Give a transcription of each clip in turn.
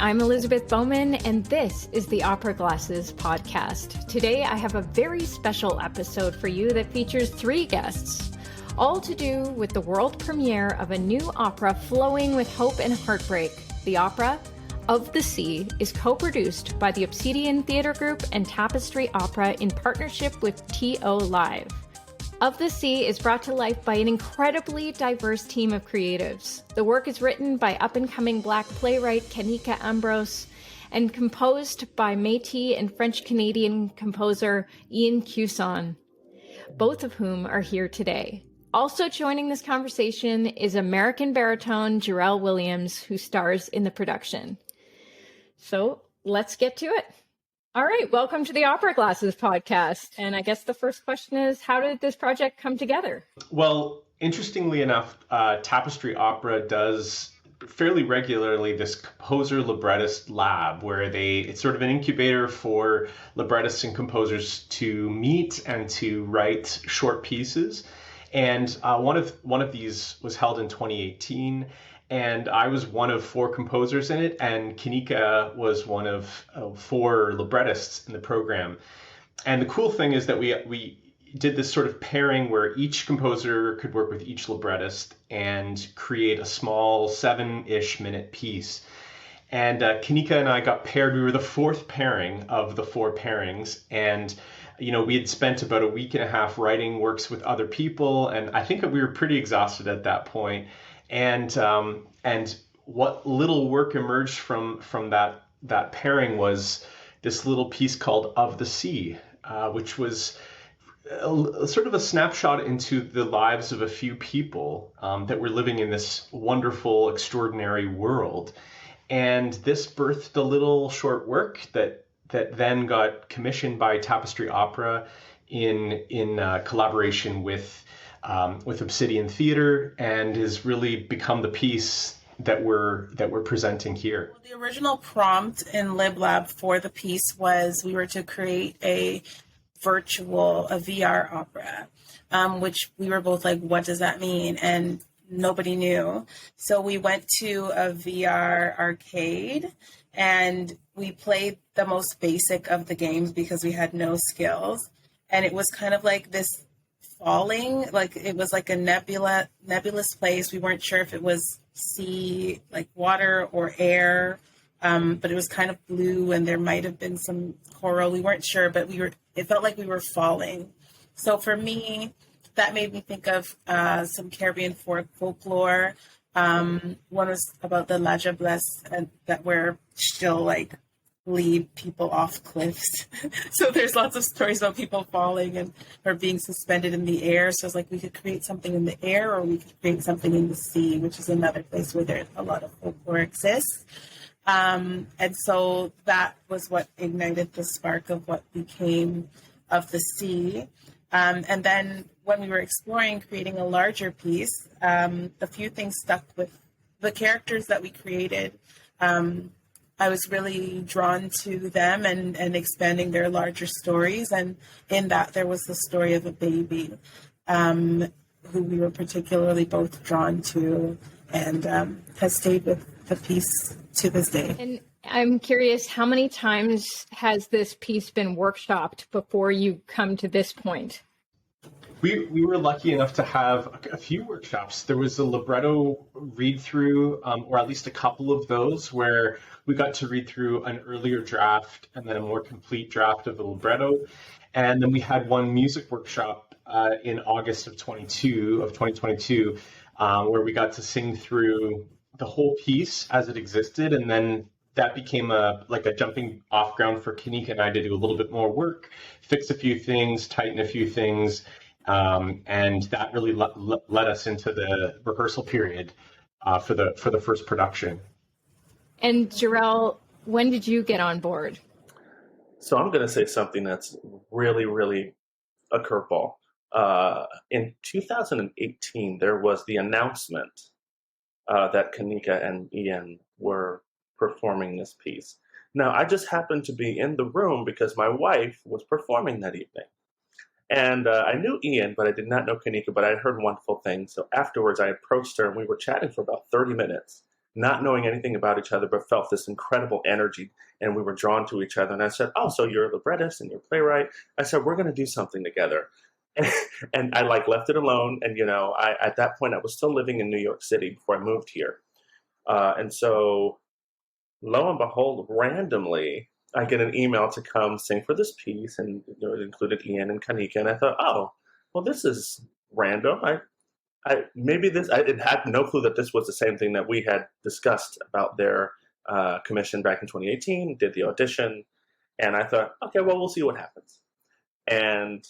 I'm Elizabeth Bowman, and this is the Opera Glasses podcast. Today, I have a very special episode for you that features 3 guests, all to do with the world premiere of a new opera flowing with hope and heartbreak. The opera, Of the Sea, is co-produced by the Obsidian Theatre Group and Tapestry Opera in partnership with TO Live. Of the Sea is brought to life by an incredibly diverse team of creatives. The work is written by up-and-coming Black playwright Kanika Ambrose and composed by Métis and French-Canadian composer Ian Cusson, both of whom are here today. Also joining this conversation is American baritone Jorell Williams, who stars in the production. So let's get to it. All right, welcome to the Opera Glasses podcast. And I guess the first question is, how did this project come together? Well, interestingly enough, Tapestry Opera does fairly regularly this composer librettist lab where it's sort of an incubator for librettists and composers to meet and to write short pieces. And one of these was held in 2018. And I was one of 4 composers in it, and Kanika was one of 4 librettists in the program. And the cool thing is that we did this sort of pairing where each composer could work with each librettist and create a small 7-ish minute piece. And Kanika and I got paired. We were the 4th pairing of the 4 pairings. And we had spent about a week and a half writing works with other people, and I think that we were pretty exhausted at that point. And what little work emerged from that pairing was this little piece called Of the Sea, which was sort of a snapshot into the lives of a few people that were living in this wonderful, extraordinary world. And this birthed a little short work that then got commissioned by Tapestry Opera in collaboration with Obsidian Theatre, and has really become the piece that we're presenting here. Well, the original prompt in LibLab for the piece was we were to create a VR opera, which we were both like, what does that mean? And nobody knew. So we went to a VR arcade and we played the most basic of the games because we had no skills. And it was kind of like this falling, like it was like a nebulous place. We weren't sure if it was sea, like water, or air, but it was kind of blue and there might have been some coral. We weren't sure, but it felt like we were falling. So for me, that made me think of some Caribbean folklore. One was about the La Jablesse, and that where she'll like lead people off cliffs. So there's lots of stories about people falling and or being suspended in the air. So it's like we could create something in the air, or we could create something in the sea, which is another place where there's a lot of folklore exists. And so that was what ignited the spark of what became Of the Sea. And then when we were exploring creating a larger piece, a few things stuck with the characters that we created. I was really drawn to them and expanding their larger stories. And in that, there was the story of a baby who we were particularly both drawn to, and has stayed with the piece to this day. And I'm curious, how many times has this piece been workshopped before you come to this point? We were lucky enough to have a few workshops. There was a libretto read-through, or at least a couple of those, where we got to read through an earlier draft and then a more complete draft of the libretto. And then we had one music workshop in August of 2022, where we got to sing through the whole piece as it existed. And then that became a jumping off ground for Kanika and I to do a little bit more work, fix a few things, tighten a few things. And that really led us into the rehearsal period for the first production. And Jorell, when did you get on board? So I'm going to say something that's really, really a curveball. In 2018, there was the announcement that Kanika and Ian were performing this piece. Now, I just happened to be in the room because my wife was performing that evening. And I knew Ian, but I did not know Kanika, but I heard wonderful things. So afterwards, I approached her, and we were chatting for about 30 minutes. not knowing anything about each other, but felt this incredible energy, and we were drawn to each other. And I said, "Oh, so you're a librettist and you're a playwright?" I said, "We're going to do something together." And I like left it alone. And, at that point I was still living in New York City before I moved here. And so lo and behold, randomly, I get an email to come sing for this piece. And it included Ian and Kanika. And I thought, oh, well, this is random. I had no clue that this was the same thing that we had discussed about their commission back in 2018, did the audition. And I thought, okay, well, we'll see what happens. And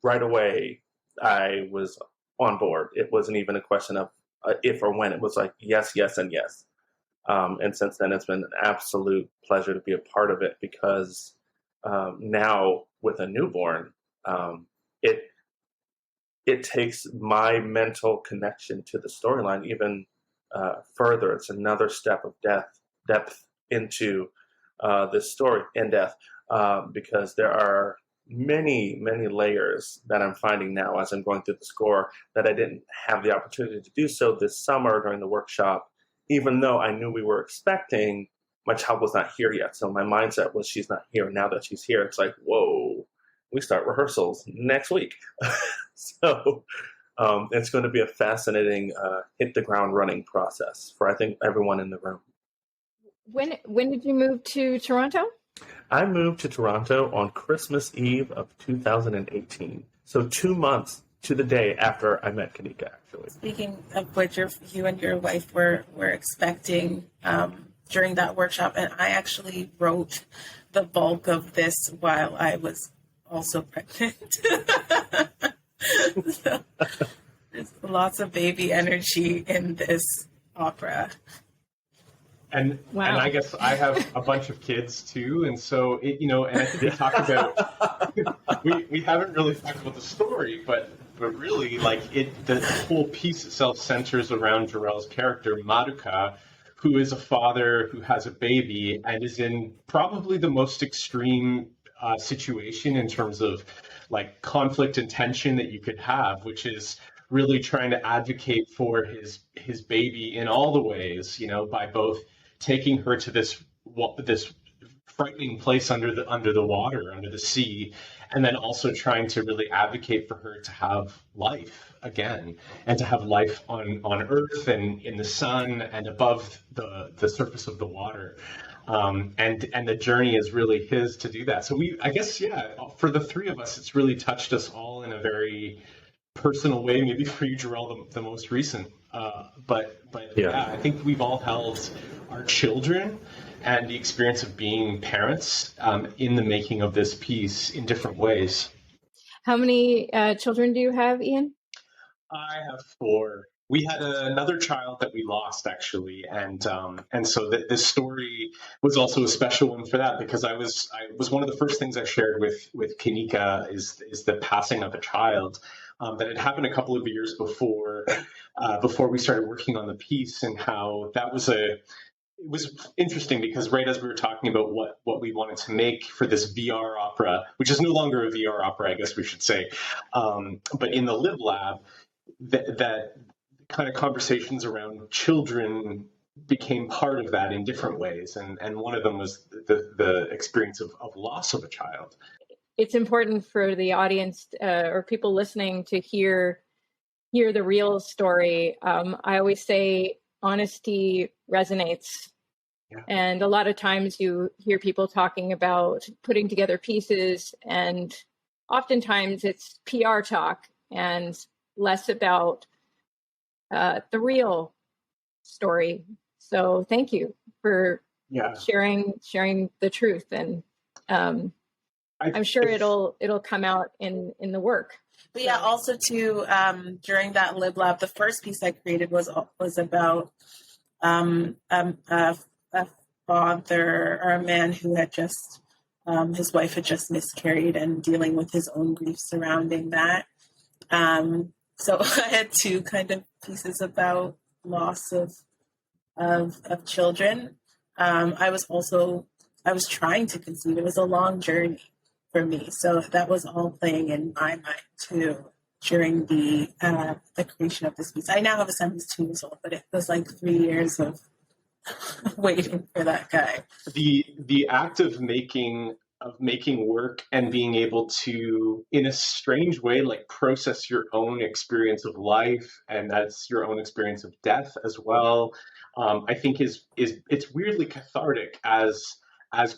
right away, I was on board. It wasn't even a question of if or when. It was like, yes, yes, and yes. And since then, it's been an absolute pleasure to be a part of it, because now with a newborn, it takes my mental connection to the storyline even further. It's another step of depth into this story in depth, because there are many, many layers that I'm finding now as I'm going through the score that I didn't have the opportunity to do so this summer during the workshop, even though I knew we were expecting. My child was not here yet. So my mindset was, she's not here. Now that she's here, it's like, whoa, we start rehearsals next week. So it's going to be a fascinating hit the ground running process for, I think, everyone in the room. When did you move to Toronto? I moved to Toronto on Christmas Eve of 2018. So 2 months to the day after I met Kanika, actually. Speaking of which, you and your wife were expecting during that workshop, and I actually wrote the bulk of this while I was also pregnant. So, there's lots of baby energy in this opera. And wow. And I guess I have a bunch of kids too, and so and I think we talked about we haven't really talked about the story, but really, the whole piece itself centers around Jorell's character Maduka, who is a father who has a baby and is in probably the most extreme situation in terms of conflict and tension that you could have, which is really trying to advocate for his baby in all the ways, by both taking her to this frightening place under the water, under the sea, and then also trying to really advocate for her to have life again, and to have life on Earth and in the sun and above the surface of the water. And the journey is really his to do that. So I guess, for the three of us, it's really touched us all in a very personal way. Maybe for you, Jorell, the most recent. But I think we've all held our children and the experience of being parents in the making of this piece in different ways. How many children do you have, Ian? I have 4. We had another child that we lost, actually, and so this story was also a special one for that, because I was one of the first things I shared with Kanika is the passing of a child that had happened a couple of years before we started working on the piece, and how it was interesting, because right as we were talking about what we wanted to make for this VR opera, which is no longer a VR opera, I guess we should say, but in the Lib Lab, that kind of conversations around children became part of that in different ways, and one of them was the experience of loss of a child. It's important for the audience or people listening to hear the real story. I always say honesty resonates. Yeah. And a lot of times you hear people talking about putting together pieces, and oftentimes it's PR talk and less about the real story. So thank you for sharing the truth, and I'm sure it'll come out in the work. But also too, during that Lib Lab, the first piece I created was about a father or a man who had just his wife had just miscarried and dealing with his own grief surrounding that. So I had 2 kind of pieces about loss of children. I was trying to conceive. It was a long journey for me. So that was all playing in my mind too. during the creation of this piece. I now have a son who's 2 years old, but it was like 3 years of waiting for that guy. The act of making work and being able to, in a strange way, like process your own experience of life, and that's your own experience of death as well. I think is it's weirdly cathartic as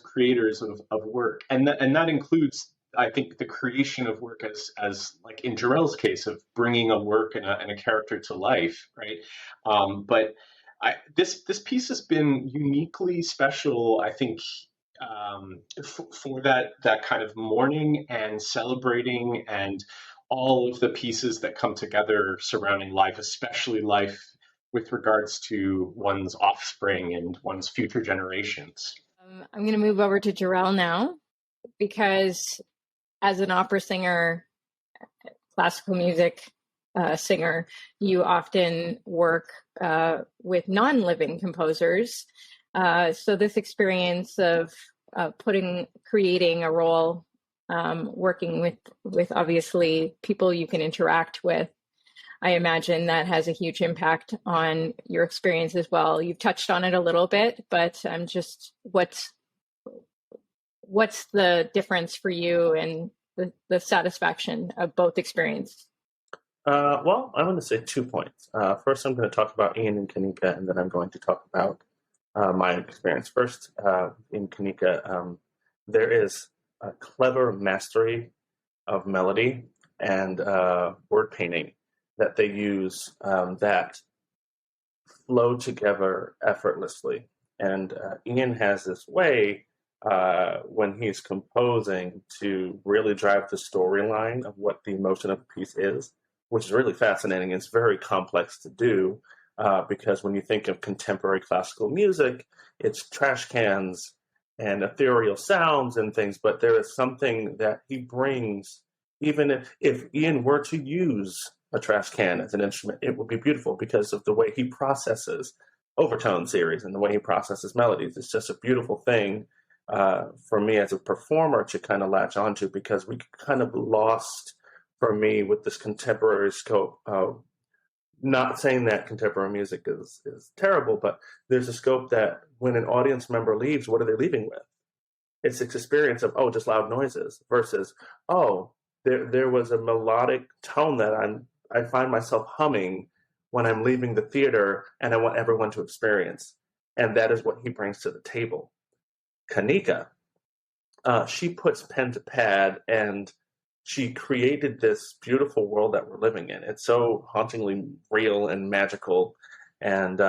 creators of work, and that includes, I think, the creation of work as like in Jorell's case of bringing a work and a character to life, right? But this piece has been uniquely special, I think, for that kind of mourning and celebrating and all of the pieces that come together surrounding life, especially life with regards to one's offspring and one's future generations. I'm going to move over to Jorell now, because as an opera singer, classical music singer, you often work with non-living composers. So this experience of creating a role, working with obviously people you can interact with, I imagine that has a huge impact on your experience as well. You've touched on it a little bit, but I'm just, what's the difference for you and the satisfaction of both experiences? Well, I'm going to say 2 points. First, I'm going to talk about Ian and Kanika, and then I'm going to talk about my experience. First, in Kanika, there is a clever mastery of melody and word painting that they use that flow together effortlessly. And Ian has this way when he's composing to really drive the storyline of what the emotion of the piece is, which is really fascinating. It's very complex to do because when you think of contemporary classical music, it's trash cans and ethereal sounds and things, but there is something that he brings. Even if Ian were to use a trash can as an instrument, it would be beautiful because of the way he processes overtone series and the way he processes melodies. It's just a beautiful thing for me as a performer to kind of latch onto, because we kind of lost, for me, with this contemporary scope. Not saying that contemporary music is terrible, but there's a scope that when an audience member leaves, what are they leaving with? It's this experience of, oh, just loud noises, versus, oh, there was a melodic tone that I find myself humming when I'm leaving the theater, and I want everyone to experience. And that is what he brings to the table. Kanika, she puts pen to pad, and she created this beautiful world that we're living in. It's so hauntingly real and magical. And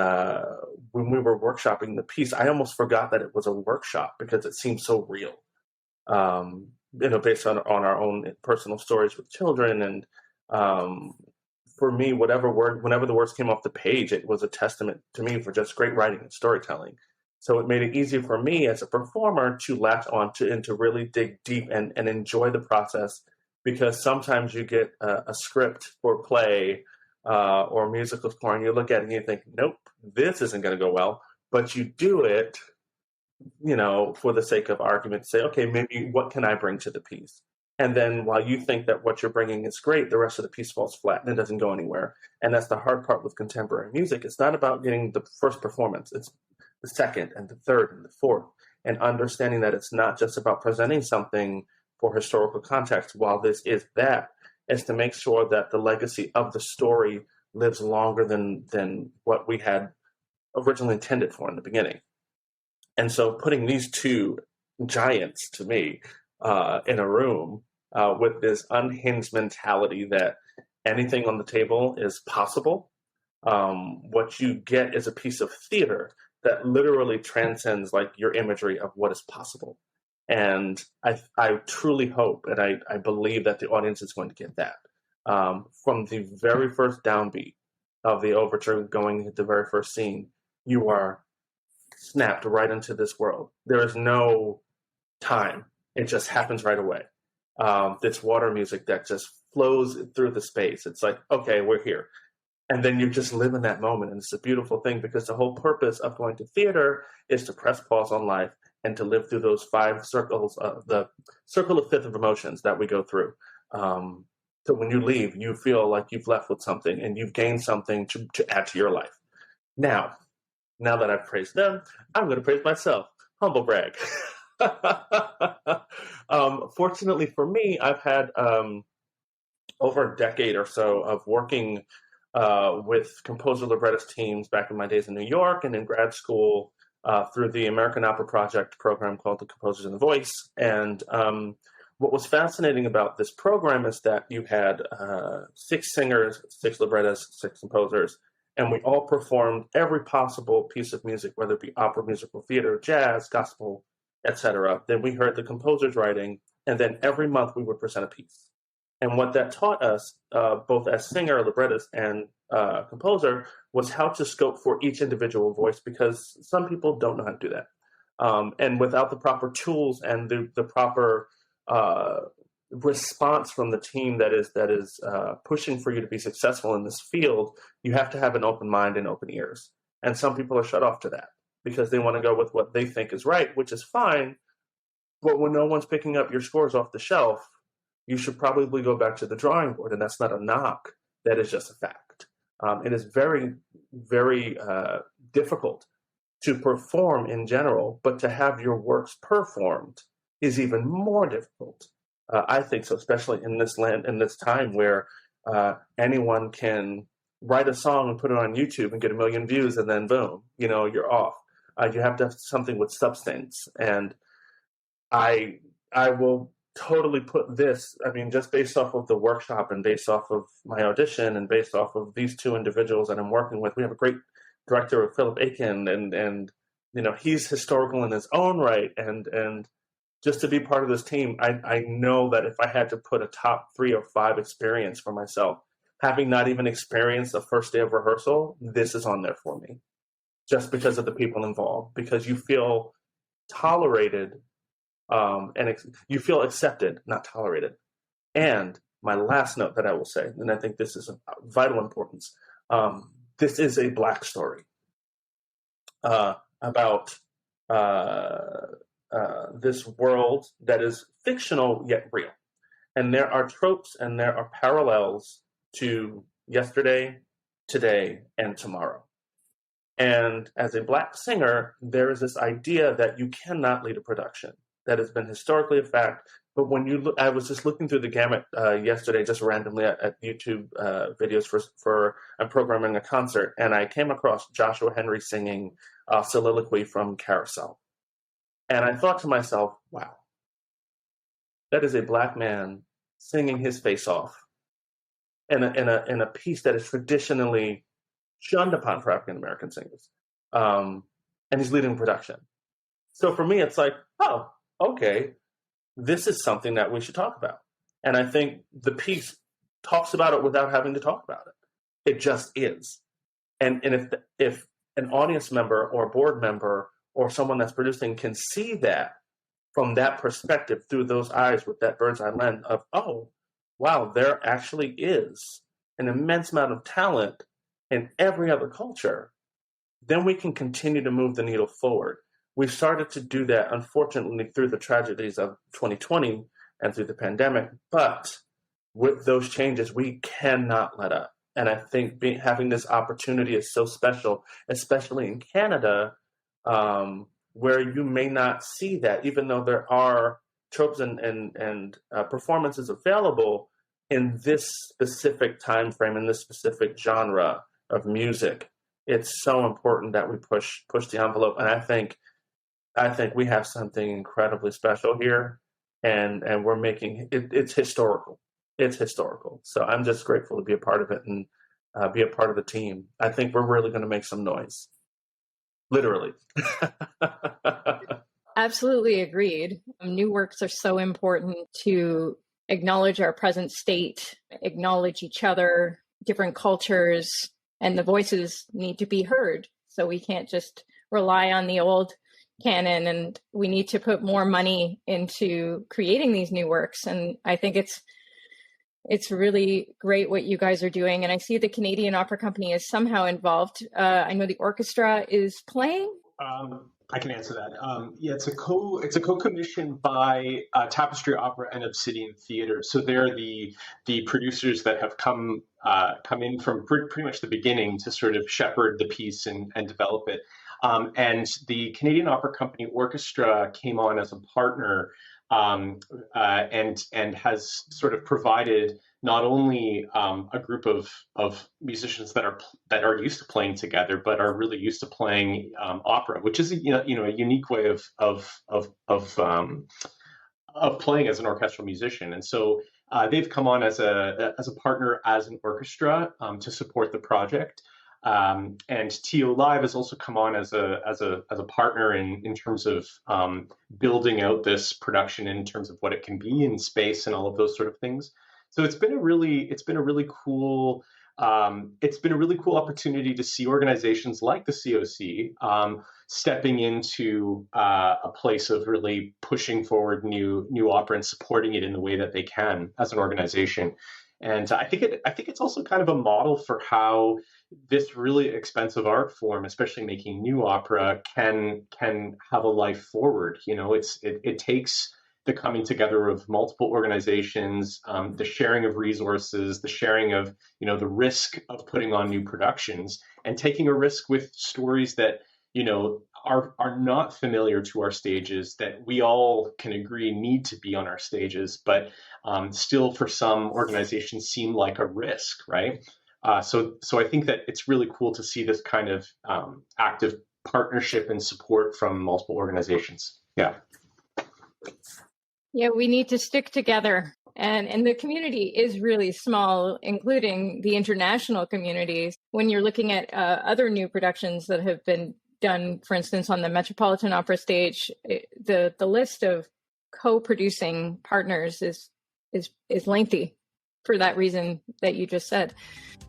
when we were workshopping the piece, I almost forgot that it was a workshop because it seemed so real. Based on our own personal stories with children. And for me, whenever the words came off the page, it was a testament to me for just great writing and storytelling. So it made it easy for me as a performer to latch on and to really dig deep and enjoy the process, because sometimes you get a script for play or musical score, and you look at it and you think, nope, this isn't going to go well. But you do it, for the sake of argument, say, okay, maybe what can I bring to the piece? And then while you think that what you're bringing is great, the rest of the piece falls flat and it doesn't go anywhere. And that's the hard part with contemporary music. It's not about getting the first performance. It's the second and the third and the fourth, and understanding that it's not just about presenting something for historical context. While this is that, is to make sure that the legacy of the story lives longer than what we had originally intended for in the beginning. And so putting these two giants, to me, in a room with this unhinged mentality that anything on the table is possible, what you get is a piece of theater that literally transcends like your imagery of what is possible. And I truly hope, and I believe that the audience is going to get that. From the very first downbeat of the overture going into the very first scene, you are snapped right into this world. There is no time. It just happens right away. This water music that just flows through the space. It's like, okay, we're here. And then you just live in that moment. And it's a beautiful thing, because the whole purpose of going to theater is to press pause on life and to live through those 5 circles, the circle of fifth of emotions that we go through. So when you leave, you feel like you've left with something and you've gained something to add to your life. Now that I've praised them, I'm going to praise myself. Humble brag. Fortunately for me, I've had over a decade or so of working with composer librettist teams back in my days in New York and in grad school through the American Opera Project program called the Composers in the Voice. And what was fascinating about this program is that you had 6 singers, 6 librettists, 6 composers, and we all performed every possible piece of music, whether it be opera, musical theater, jazz, gospel, etc. Then we heard the composer's writing, and then every month we would present a piece. And what that taught us, both as singer, librettist, and composer, was how to scope for each individual voice, because some people don't know how to do that. And without the proper tools and the proper response from the team that is pushing for you to be successful in this field, you have to have an open mind and open ears. And some people are shut off to that because they want to go with what they think is right, which is fine. But when no one's picking up your scores off the shelf, you should probably go back to the drawing board. And that's not a knock. That is just a fact. It is very, very difficult to perform in general, but to have your works performed is even more difficult. I think so, especially in this time where anyone can write a song and put it on YouTube and get 1 million views, and then boom, you're off. You have to have something with substance. And I will totally put this, just based off of the workshop and based off of my audition and based off of these 2 individuals that I'm working with. We have a great director, Philip Aiken, and he's historical in his own right. And just to be part of this team, I know that if I had to put a top 3 or 5 experience for myself, having not even experienced the first day of rehearsal, this is on there for me, just because of the people involved, because you feel tolerated and you feel accepted, not tolerated. And my last note that I will say, and I think this is of vital importance, this is a Black story about this world that is fictional yet real. And there are tropes and there are parallels to yesterday, today, and tomorrow. And as a Black singer, there is this idea that you cannot lead a production. That has been historically a fact. But when you look, I was just looking through the gamut yesterday, just randomly at YouTube videos for I'm programming a concert, and I came across Joshua Henry singing Soliloquy from Carousel. And I thought to myself, wow, that is a Black man singing his face off in a piece that is traditionally shunned upon for African American singers. And he's leading production. So for me, it's like, oh, okay, this is something that we should talk about. And I think the piece talks about it without having to talk about it. It just is. And if an audience member or a board member or someone that's producing can see that from that perspective, through those eyes, with that bird's eye lens of, oh, wow, there actually is an immense amount of talent in every other culture, then we can continue to move the needle forward. We've started to do that, unfortunately, through the tragedies of 2020 and through the pandemic. But with those changes, we cannot let up. And I think having this opportunity is so special, especially in Canada, where you may not see that, even though there are tropes and performances available in this specific time frame, in this specific genre of music. It's so important that we push the envelope. And I think we have something incredibly special here, and we're making it. It's historical. It's historical. So I'm just grateful to be a part of it and be a part of the team. I think we're really going to make some noise. Literally. Absolutely agreed. New works are so important to acknowledge our present state, acknowledge each other, different cultures, and the voices need to be heard. So we can't just rely on the old canon, and we need to put more money into creating these new works. And I think it's really great what you guys are doing. And I see the Canadian Opera Company is somehow involved. I know the orchestra is playing. I can answer that. Yeah, it's a co-commission by Tapestry Opera and Obsidian Theatre. So they're the producers that have come in from pretty much the beginning to sort of shepherd the piece and develop it. And the Canadian Opera Company Orchestra came on as a partner, and has sort of provided not only a group of musicians that are used to playing together, but are really used to playing opera, which is a unique way of playing as an orchestral musician. And so they've come on as a partner, as an orchestra, to support the project. And TO Live has also come on as a partner in terms of building out this production in terms of what it can be in space and all of those sort of things. So it's been a really cool opportunity to see organizations like the COC stepping into a place of really pushing forward new opera and supporting it in the way that they can as an organization. And I think it's also kind of a model for how this really expensive art form, especially making new opera, can have a life forward. It takes the coming together of multiple organizations, the sharing of resources, the sharing of the risk of putting on new productions, and taking a risk with stories that are not familiar to our stages, that we all can agree need to be on our stages, but still for some organizations seem like a risk, right? So I think that it's really cool to see this kind of active partnership and support from multiple organizations. Yeah. Yeah, we need to stick together. And the community is really small, including the international communities. When you're looking at other new productions that have been done, for instance, on the Metropolitan Opera stage, the list of co-producing partners is lengthy for that reason that you just said.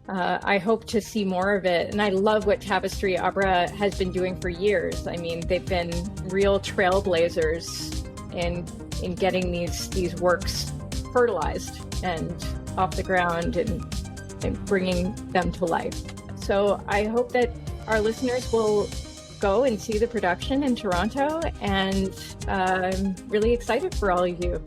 I hope to see more of it. And I love what Tapestry Opera has been doing for years. I mean, they've been real trailblazers in getting these works fertilized and off the ground and bringing them to life. So I hope that our listeners will go and see the production in Toronto, and I'm really excited for all of you.